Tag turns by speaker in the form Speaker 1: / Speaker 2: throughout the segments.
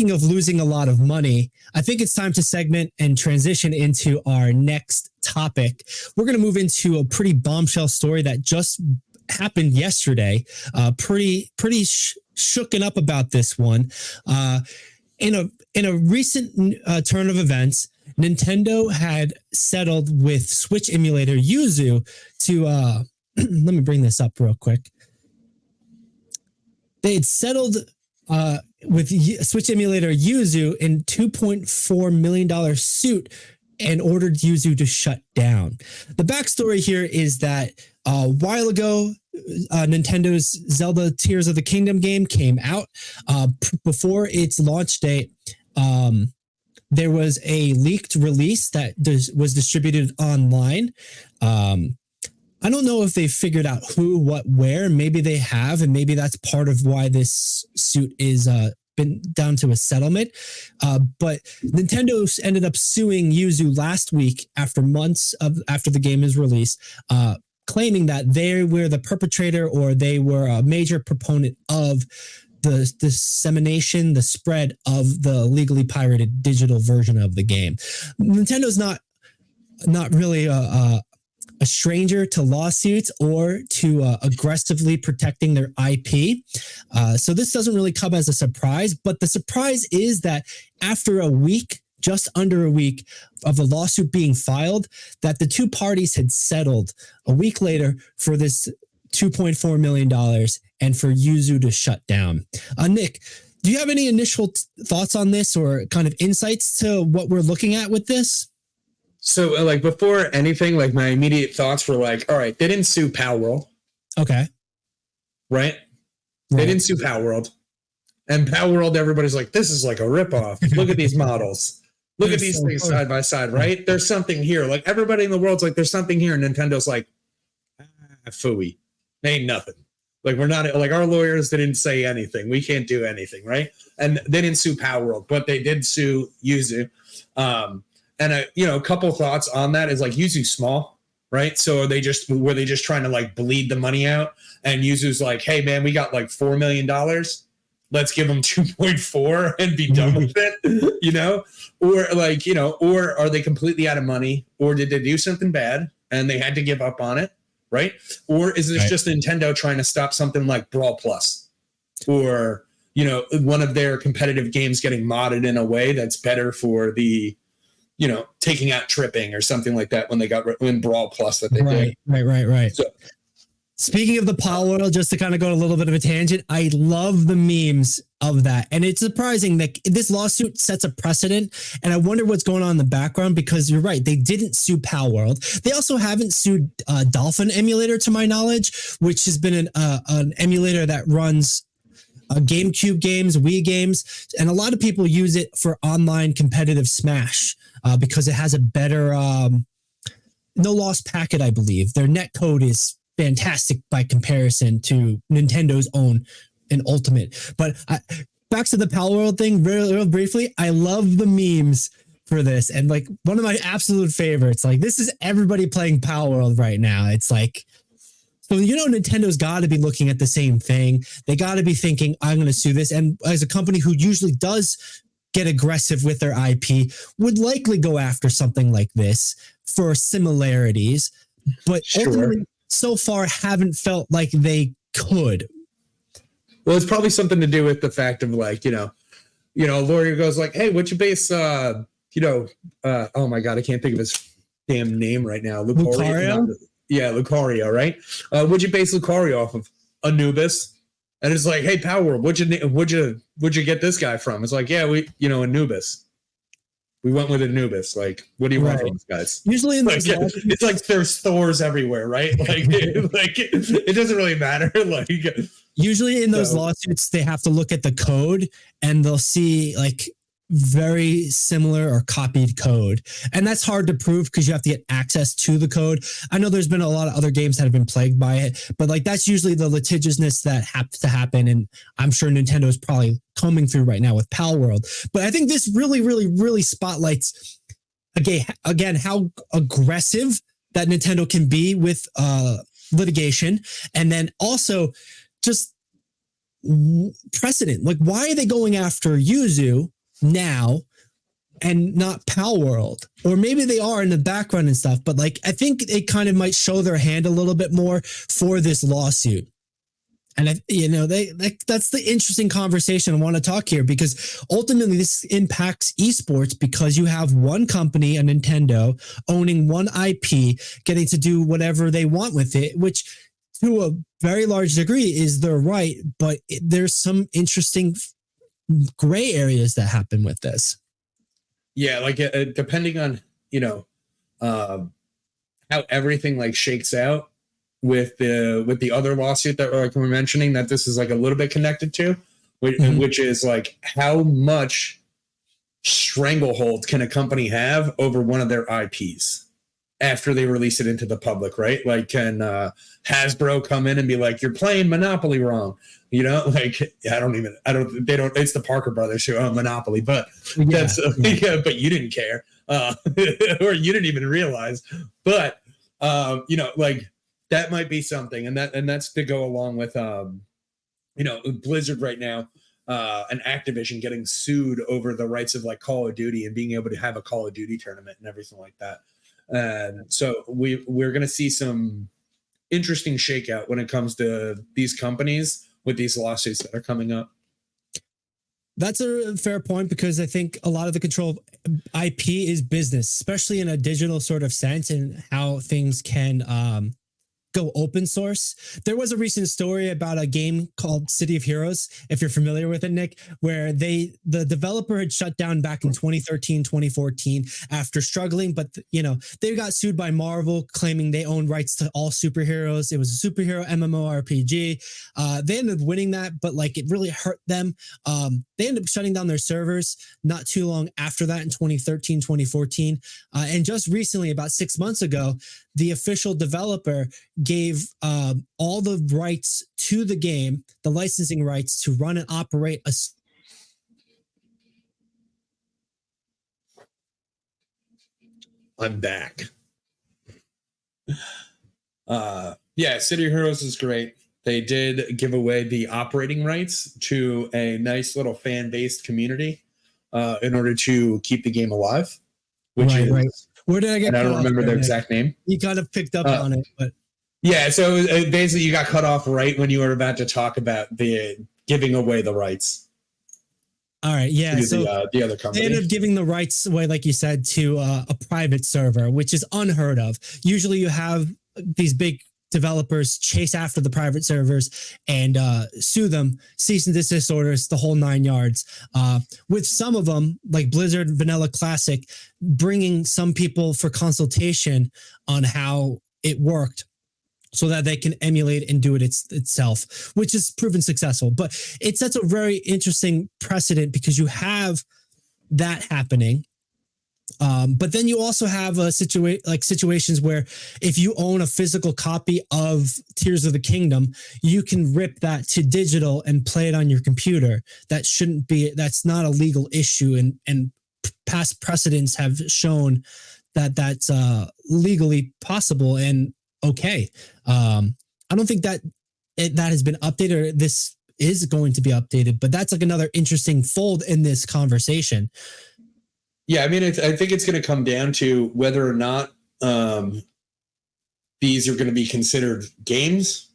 Speaker 1: speaking of losing a lot of money, I think it's time to segment and transition into our next topic. We're going to move into a pretty bombshell story that just happened yesterday. Pretty shooken up about this one. In a recent turn of events, Nintendo had settled with Switch emulator Yuzu to let me bring this up real quick. They had settled with Switch emulator Yuzu in $2.4 million suit and ordered Yuzu to shut down. The backstory here is that a while ago, Nintendo's Zelda Tears of the Kingdom game came out. Before its launch date, there was a leaked release that was distributed online. I don't know if they figured out who, what, where. Maybe they have, and maybe that's part of why this suit is been down to a settlement. But Nintendo ended up suing Yuzu last week after months after the game is released, claiming that they were the perpetrator or they were a major proponent of the dissemination, the spread of the legally pirated digital version of the game. Nintendo's not really a stranger to lawsuits or to aggressively protecting their IP. So this doesn't really come as a surprise, but the surprise is that after a week, just under a week of the lawsuit being filed, that the two parties had settled a week later for this $2.4 million and for Yuzu to shut down. Nick, do you have any initial thoughts on this or kind of insights to what we're looking at with this?
Speaker 2: So, like, before anything, like, my immediate thoughts were like, all right, they didn't sue Palworld.
Speaker 1: Okay.
Speaker 2: Right? They didn't sue Palworld. And Palworld, everybody's like, this is like a ripoff. Look at these models. Look at these things side by side, right? There's something here. Like, everybody in the world's like, there's something here. And Nintendo's like, phooey. Ain't nothing. Like, we're not, like, our lawyers didn't say anything. We can't do anything, right? And they didn't sue Palworld, but they did sue Yuzu. And a couple thoughts on that is like Yuzu's small, right? So were they just trying to like bleed the money out? And Yuzu's like, hey man, we got like $4 million. Let's give them 2.4 and be done with it, Or like, or are they completely out of money? Or did they do something bad and they had to give up on it, right? Or is this just Nintendo trying to stop something like Brawl Plus? Or, one of their competitive games getting modded in a way that's better for the taking out tripping or something like that when they got in Brawl Plus that they did.
Speaker 1: Right. So, speaking of the Palworld, just to kind of go a little bit of a tangent, I love the memes of that. And it's surprising that this lawsuit sets a precedent. And I wonder what's going on in the background because you're right. They didn't sue Palworld. They also haven't sued Dolphin Emulator, to my knowledge, which has been an emulator that runs GameCube games, Wii games, and a lot of people use it for online competitive Smash because it has a better no loss packet, I believe. Their net code is fantastic by comparison to Nintendo's own and Ultimate. But back to the Palworld thing, real briefly, I love the memes for this. And like one of my absolute favorites, like this is everybody playing Palworld right now. It's like, so, Nintendo's got to be looking at the same thing. They got to be thinking, I'm going to sue this. And as a company who usually does get aggressive with their IP, would likely go after something like this for similarities. But ultimately, so far, haven't felt like they could.
Speaker 2: Well, it's probably something to do with the fact of like, a lawyer goes like, hey, what's your base, oh my God, I can't think of his damn name right now.
Speaker 1: Lucario?
Speaker 2: Yeah, Lucario, right? Would you base Lucario off of? Anubis? And it's like, hey, Palworld, what'd you get this guy from? It's like, yeah, Anubis. We went with Anubis. Like, what do you want from these guys?
Speaker 1: Usually in
Speaker 2: it's like there's Thors everywhere, right? Like, it doesn't really matter. Like,
Speaker 1: usually in those lawsuits, they have to look at the code and they'll see like very similar or copied code. And that's hard to prove because you have to get access to the code. I know there's been a lot of other games that have been plagued by it, but like that's usually the litigiousness that has to happen. And I'm sure Nintendo is probably coming through right now with Palworld. But I think this really, really, really spotlights again how aggressive that Nintendo can be with litigation. And then also just precedent. Like, why are they going after Yuzu now and not Pal World, or maybe they are in the background and stuff, but like I think it kind of might show their hand a little bit more for this lawsuit. And that's the interesting conversation I want to talk here, because ultimately this impacts esports, because you have one company, a Nintendo, owning one IP, getting to do whatever they want with it, which to a very large degree is their right, but there's some interesting gray areas that happen with this.
Speaker 2: Yeah, like depending on how everything like shakes out with the other lawsuit that like we're mentioning, that this is like a little bit connected to, which is like how much stranglehold can a company have over one of their IPs after they release it into the public, right? Like, can Hasbro come in and be like, you're playing Monopoly wrong? Like, they don't, it's the Parker brothers who own Monopoly, but but you didn't care, or you didn't even realize, but, like that might be something. And that's to go along with, Blizzard right now, and Activision getting sued over the rights of like Call of Duty and being able to have a Call of Duty tournament and everything like that. And so we're going to see some interesting shakeout when it comes to these companies with these lawsuits that are coming up.
Speaker 1: That's a fair point, because I think a lot of the control of IP is business, especially in a digital sort of sense, and how things can go open source. There was a recent story about a game called City of Heroes, if you're familiar with it, Nick, where the developer had shut down back in 2013, 2014 after struggling, but they got sued by Marvel, claiming they owned rights to all superheroes. It was a superhero MMORPG. They ended up winning that, but like it really hurt them. They ended up shutting down their servers not too long after that in 2013, 2014. And just recently, about 6 months ago, the official developer gave all the rights to the game, the licensing rights to run and operate a.
Speaker 2: I'm back. City of Heroes is great. They did give away the operating rights to a nice little fan-based community in order to keep the game alive, which is right.
Speaker 1: Where did I get?
Speaker 2: And I don't remember their exact name.
Speaker 1: You kind of picked up on it, but
Speaker 2: yeah. So basically, you got cut off right when you were about to talk about the giving away the rights.
Speaker 1: All right, yeah. So
Speaker 2: the other company,
Speaker 1: they ended up giving the rights away, like you said, to a private server, which is unheard of. Usually, you have these big developers chase after the private servers and sue them, cease and desist orders, the whole 9 yards. With some of them, like Blizzard Vanilla Classic, bringing some people for consultation on how it worked, so that they can emulate and do it itself, which has proven successful. But it sets a very interesting precedent, because you have that happening. But then you also have situations where if you own a physical copy of Tears of the Kingdom, you can rip that to digital and play it on your computer. That's not a legal issue. And past precedents have shown that that's legally possible and okay. I don't think that has been updated, or this is going to be updated, but that's like another interesting fold in this conversation.
Speaker 2: Yeah, I mean, I think it's going to come down to whether or not these are going to be considered games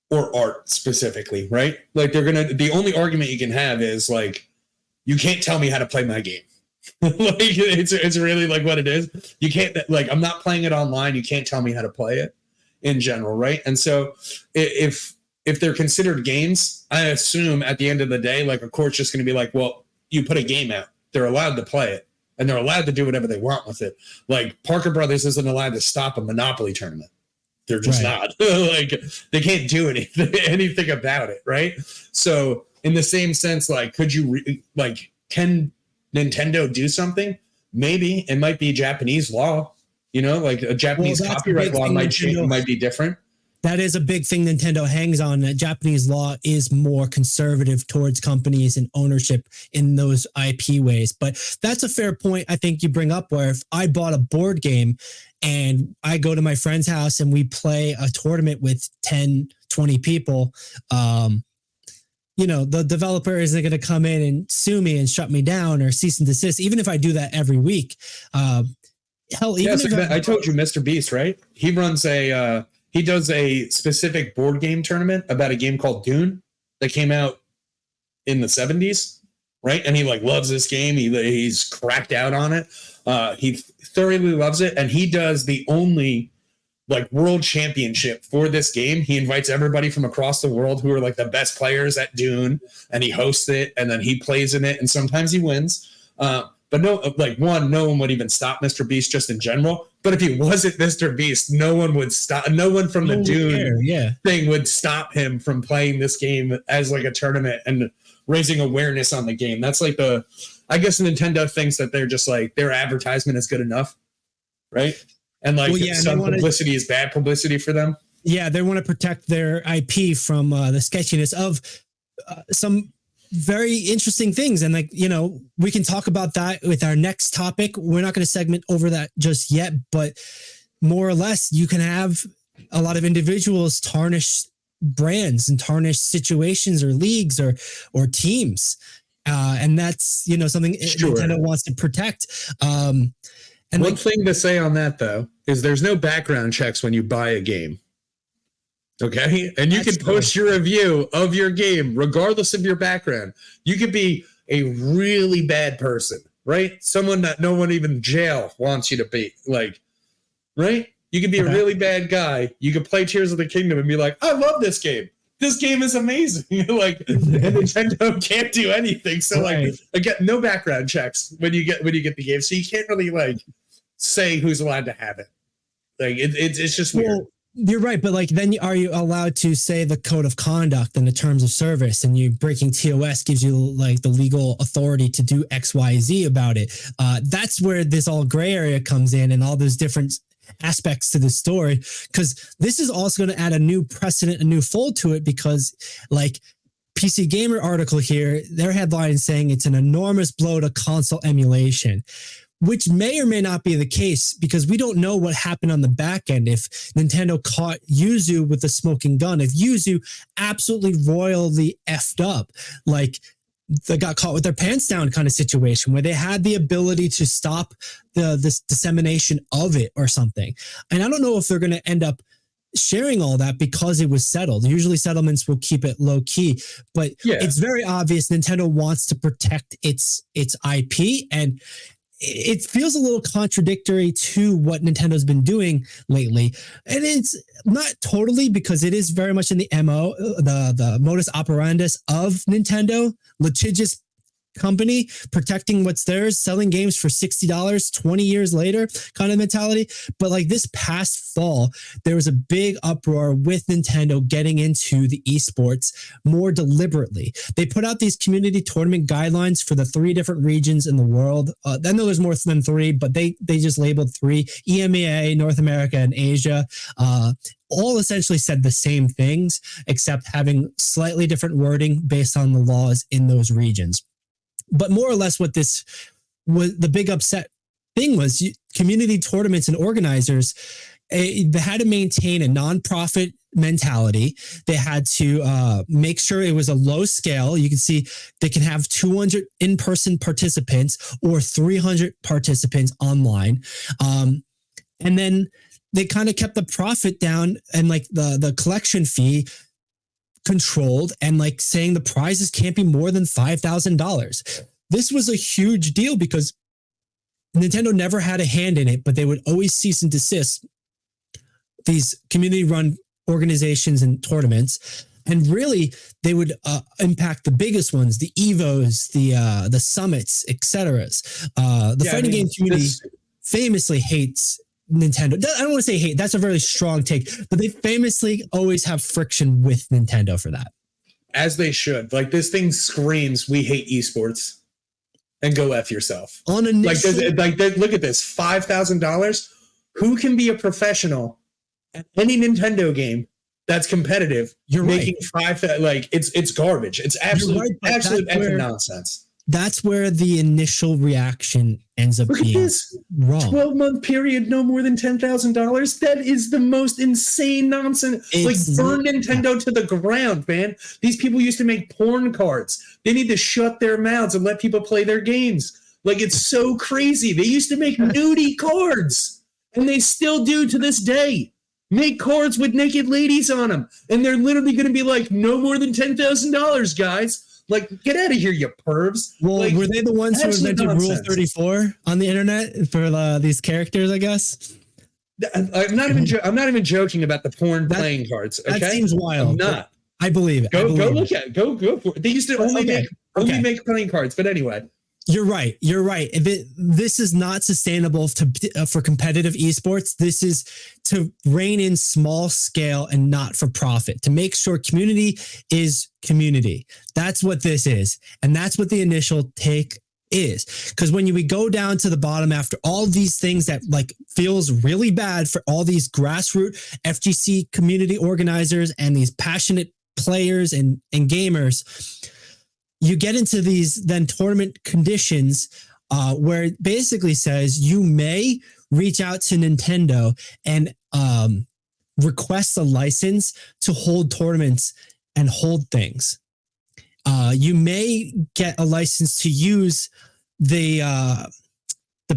Speaker 2: or art specifically, right? Like the only argument you can have is like, you can't tell me how to play my game. Like it's really like what it is. You can't, like, I'm not playing it online. You can't tell me how to play it in general, right? And so if they're considered games, I assume at the end of the day, like a court's just going to be like, well, you put a game out. They're allowed to play it, and they're allowed to do whatever they want with it. Like Parker Brothers isn't allowed to stop a Monopoly tournament. They're just not. Like they can't do anything about it, right? So in the same sense, like, could you can Nintendo do something? Maybe. It might be Japanese law. Like a Japanese copyright law might be different.
Speaker 1: That is a big thing Nintendo hangs on. That Japanese law is more conservative towards companies and ownership in those IP ways. But that's a fair point I think you bring up, where if I bought a board game and I go to my friend's house and we play a tournament with 10, 20 people, the developer isn't going to come in and sue me and shut me down or cease and desist, even if I do that every week. Hell, even if
Speaker 2: I told you, Mr. Beast, right? He runs he does a specific board game tournament about a game called Dune that came out in the 70s, right? And he like loves this game. He's cracked out on it. He thoroughly loves it, and he does the only like world championship for this game. He invites everybody from across the world who are like the best players at Dune, and he hosts it, and then he plays in it, and sometimes he wins. But no one would even stop Mr. Beast just in general. But if he wasn't Mr. Beast, no one would stop. No one from the Dune thing would stop him from playing this game as like a tournament and raising awareness on the game. That's like I guess Nintendo thinks that they're just like their advertisement is good enough, right? And like some publicity is bad publicity for them.
Speaker 1: Yeah, they want to protect their IP from the sketchiness of some very interesting things. And like, we can talk about that with our next topic. We're not going to segment over that just yet, but more or less you can have a lot of individuals tarnish brands and tarnish situations or leagues or teams. And that's, something Nintendo wants to protect. And
Speaker 2: one thing to say on that though, is there's no background checks when you buy a game. Okay. And you can post your review of your game, regardless of your background. You could be a really bad person, right? Someone that no one even jail wants you to be, like, right? You could be a really bad guy. You could play Tears of the Kingdom and be like, I love this game. This game is amazing. Like, and Nintendo can't do anything. So like, again, no background checks when you get the game. So you can't really like say who's allowed to have it. Like it's just weird.
Speaker 1: Well, you're right, but like, then are you allowed to say the code of conduct and the terms of service, and you breaking TOS gives you like the legal authority to do X, Y, Z about it? That's where this all gray area comes in, and all those different aspects to the story, because this is also going to add a new precedent, a new fold to it, because like PC Gamer article here, their headline is saying it's an enormous blow to console emulation, which may or may not be the case, because we don't know what happened on the back end. If Nintendo caught Yuzu with a smoking gun, if Yuzu absolutely royally effed up, like they got caught with their pants down kind of situation where they had the ability to stop this dissemination of it or something. And I don't know if they're going to end up sharing all that because it was settled. Usually settlements will keep it low key, but it's very obvious Nintendo wants to protect its IP, and it feels a little contradictory to what Nintendo's been doing lately. And it's not totally, because it is very much in the the modus operandus of Nintendo, litigious company, protecting what's theirs, selling games for $60 20 years later kind of mentality. But like this past fall, there was a big uproar with Nintendo getting into the esports more deliberately. They put out these community tournament guidelines for the 3 different regions in the world. I know there's more than 3, but they just labeled 3: EMEA, North America, and Asia. All essentially said the same things, except having slightly different wording based on the laws in those regions. But more or less what this was, the big upset thing was, community tournaments and organizers, they had to maintain a nonprofit mentality. They had to make sure it was a low scale. You can see they can have 200 in-person participants or 300 participants online. And then they kind of kept the profit down, and like the collection fee controlled, and like saying the prizes can't be more than $5,000. This was a huge deal because Nintendo never had a hand in it, but they would always cease and desist these community-run organizations and tournaments. And really, they would impact the biggest ones, the Evos, the Summits, etc. Fighting game community famously hates Nintendo. I don't want to say hate. That's a very strong take, but they famously always have friction with Nintendo for that.
Speaker 2: As they should. Like, this thing screams, we hate esports, and go F yourself.
Speaker 1: On initial,
Speaker 2: look at this, $5,000. Who can be a professional at any Nintendo game that's competitive?
Speaker 1: You're
Speaker 2: making
Speaker 1: right.
Speaker 2: $5,000, like it's garbage. It's absolute effing nonsense.
Speaker 1: that's where the initial reaction ends up
Speaker 2: Look at
Speaker 1: being
Speaker 2: this
Speaker 1: wrong.
Speaker 2: 12-month period, no more than $10,000. That is the most insane nonsense. Burn Nintendo to the ground, man. These people used to make porn cards. They need to shut their mouths and let people play their games. It's so crazy. They used to make nudie cards, and they still do to this day. Make cards with naked ladies on them, and they're literally going to be like, no more than $10,000, guys. Get out of here, you pervs.
Speaker 1: Well, were they the ones who invented Rule 34 on the internet for these characters, I guess?
Speaker 2: I'm not even joking about the porn playing cards. Okay?
Speaker 1: That seems wild.
Speaker 2: I'm not.
Speaker 1: I believe it.
Speaker 2: Go look at it. Go for it. They used to only make playing cards, but anyway.
Speaker 1: You're right. This is not sustainable for competitive esports. This is to rein in small scale and not for profit, to make sure community is community. That's what this is. And that's what the initial take is. Because when we go down to the bottom after all these things that feels really bad for all these grassroots FGC community organizers and these passionate players and gamers, you get into these then tournament conditions where it basically says you may reach out to Nintendo and request a license to hold tournaments and hold things. You may get a license to use the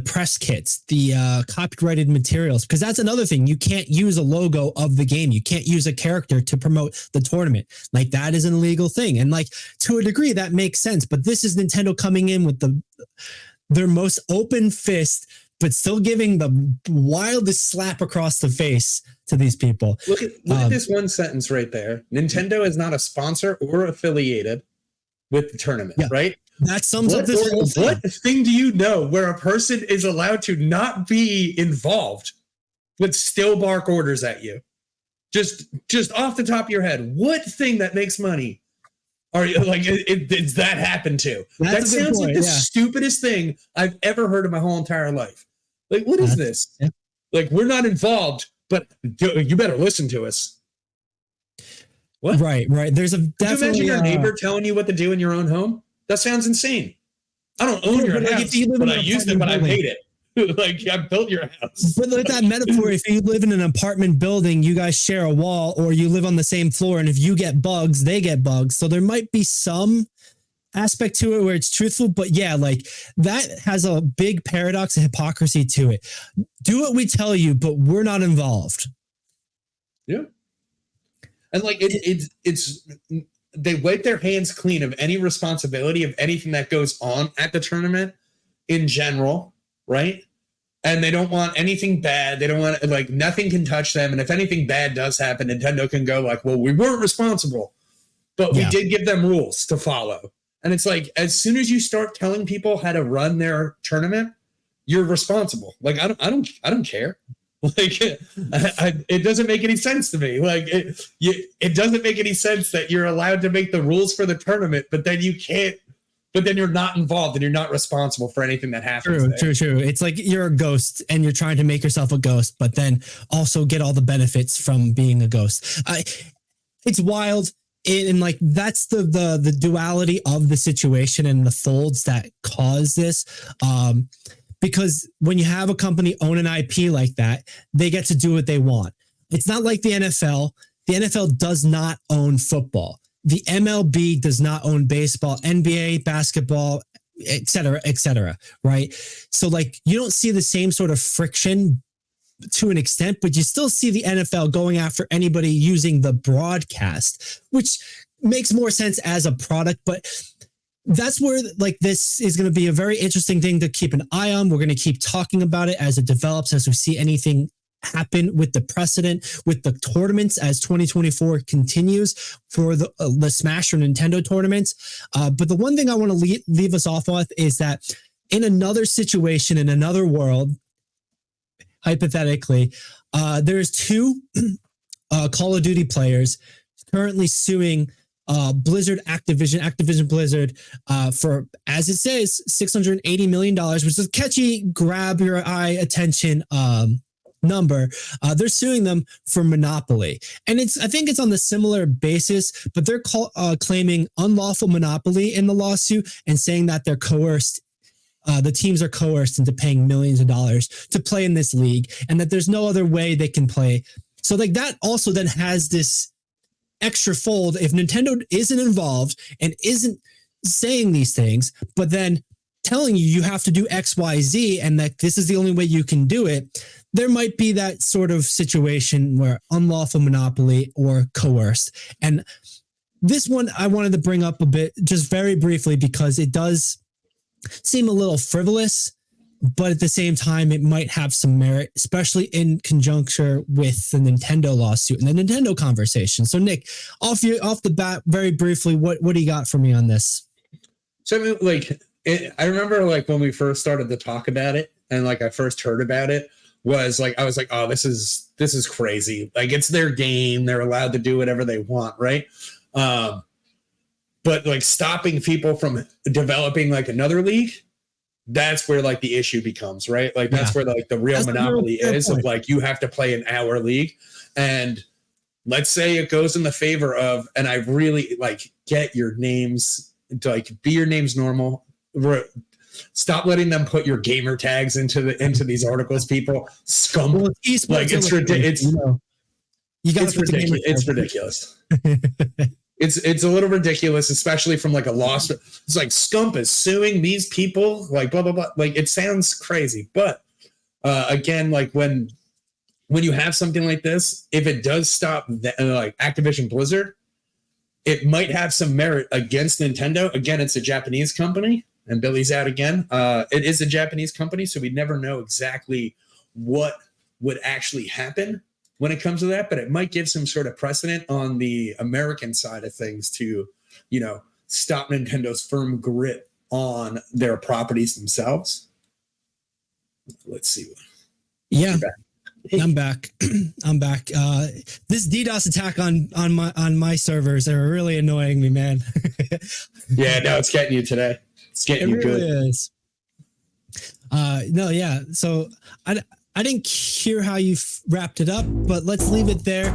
Speaker 1: press kits, the copyrighted materials, because that's another thing. You can't use a logo of the game. You can't use a character to promote the tournament. That is an illegal thing. And to a degree, that makes sense. But this is Nintendo coming in with their most open fist, but still giving the wildest slap across the face to these people.
Speaker 2: Look at this one sentence right there. Nintendo is not a sponsor or affiliated with the tournament, right?
Speaker 1: That sums up this whole thing.
Speaker 2: What thing do you know where a person is allowed to not be involved but still bark orders at you? Just off the top of your head, what thing that makes money are you does that happen to? That sounds like the stupidest thing I've ever heard in my whole entire life. What is this? Yeah. We're not involved, but you better listen to us. What?
Speaker 1: Right. There's a definitely.
Speaker 2: Could you imagine your neighbor telling you what to do in your own home? That sounds insane. I don't own your house, but I used it, but I made it. I built your house.
Speaker 1: But with that metaphor, if you live in an apartment building, you guys share a wall, or you live on the same floor, and if you get bugs, they get bugs. So there might be some aspect to it where it's truthful, but that has a big paradox of hypocrisy to it. Do what we tell you, but we're not involved.
Speaker 2: Yeah. And it's they wipe their hands clean of any responsibility of anything that goes on at the tournament in general, right? And they don't want anything bad. They don't want nothing can touch them. And if anything bad does happen, Nintendo can go well, we weren't responsible, but we did give them rules to follow. And it's as soon as you start telling people how to run their tournament, you're responsible. I don't care. It doesn't make any sense to me. It doesn't make any sense that you're allowed to make the rules for the tournament, but then you can't. But then you're not involved and you're not responsible for anything that happens.
Speaker 1: True. It's you're a ghost and you're trying to make yourself a ghost, but then also get all the benefits from being a ghost. It's wild. And that's the duality of the situation and the folds that cause this. Because when you have a company own an IP like that, they get to do what they want. It's not like the NFL. The NFL does not own football. The MLB does not own baseball, NBA, basketball, et cetera, right? So you don't see the same sort of friction to an extent, but you still see the NFL going after anybody using the broadcast, which makes more sense as a product, but that's where this is going to be a very interesting thing to keep an eye on. We're going to keep talking about it as it develops, as we see anything happen with the precedent, with the tournaments as 2024 continues for the Smash or Nintendo tournaments. But the one thing I want to leave us off with is that in another situation, in another world, hypothetically, there's two Call of Duty players currently suing Blizzard, Activision Blizzard, for, as it says, $680 million, which is a catchy, grab your eye attention number. They're suing them for monopoly, and I think it's on the similar basis, but they're claiming unlawful monopoly in the lawsuit and saying that they're coerced. The teams are coerced into paying millions of dollars to play in this league, and that there's no other way they can play. So like that also then has this extra fold if Nintendo isn't involved and isn't saying these things, but then telling you have to do X, Y, Z, and that this is the only way you can do it. There might be that sort of situation where unlawful monopoly or coerced. And this one I wanted to bring up a bit, just very briefly, because it does seem a little frivolous, but at the same time, it might have some merit, especially in conjuncture with the Nintendo lawsuit and the Nintendo conversation. So, Nick, off the bat, very briefly, what do you got for me on this?
Speaker 2: So, I mean, like, I remember like when we first started to talk about it, and like I first heard about it, was like I was like, oh, this is crazy. Like, it's their game; they're allowed to do whatever they want, right? But like stopping people from developing like another league, that's where like the issue becomes, right? Like that's where like the real monopoly is of like you have to play in our league. And let's say it goes in the favor of, and I really like get your names to like be your names normal. Stop letting them put your gamer tags into these articles, people. Scum. Well, like it's ridiculous. You got to ridiculous. It's ridiculous. It's a little ridiculous, especially from like a loss. It's like Scump is suing these people, like blah blah blah. Like it sounds crazy, but again, like when you have something like this, if it does stop like Activision Blizzard, it might have some merit against Nintendo. Again, it's a Japanese company, and Billy's out again. It is a Japanese company, so we never know exactly what would actually happen when it comes to that, but it might give some sort of precedent on the American side of things to, stop Nintendo's firm grip on their properties themselves. Let's see.
Speaker 1: Yeah, I'm back. I'm back. This DDoS attack on my servers are really annoying me, man.
Speaker 2: Yeah, no, it's getting you today. It's getting you really good. Is.
Speaker 1: No, yeah. So I didn't hear how you wrapped it up, but let's leave it there.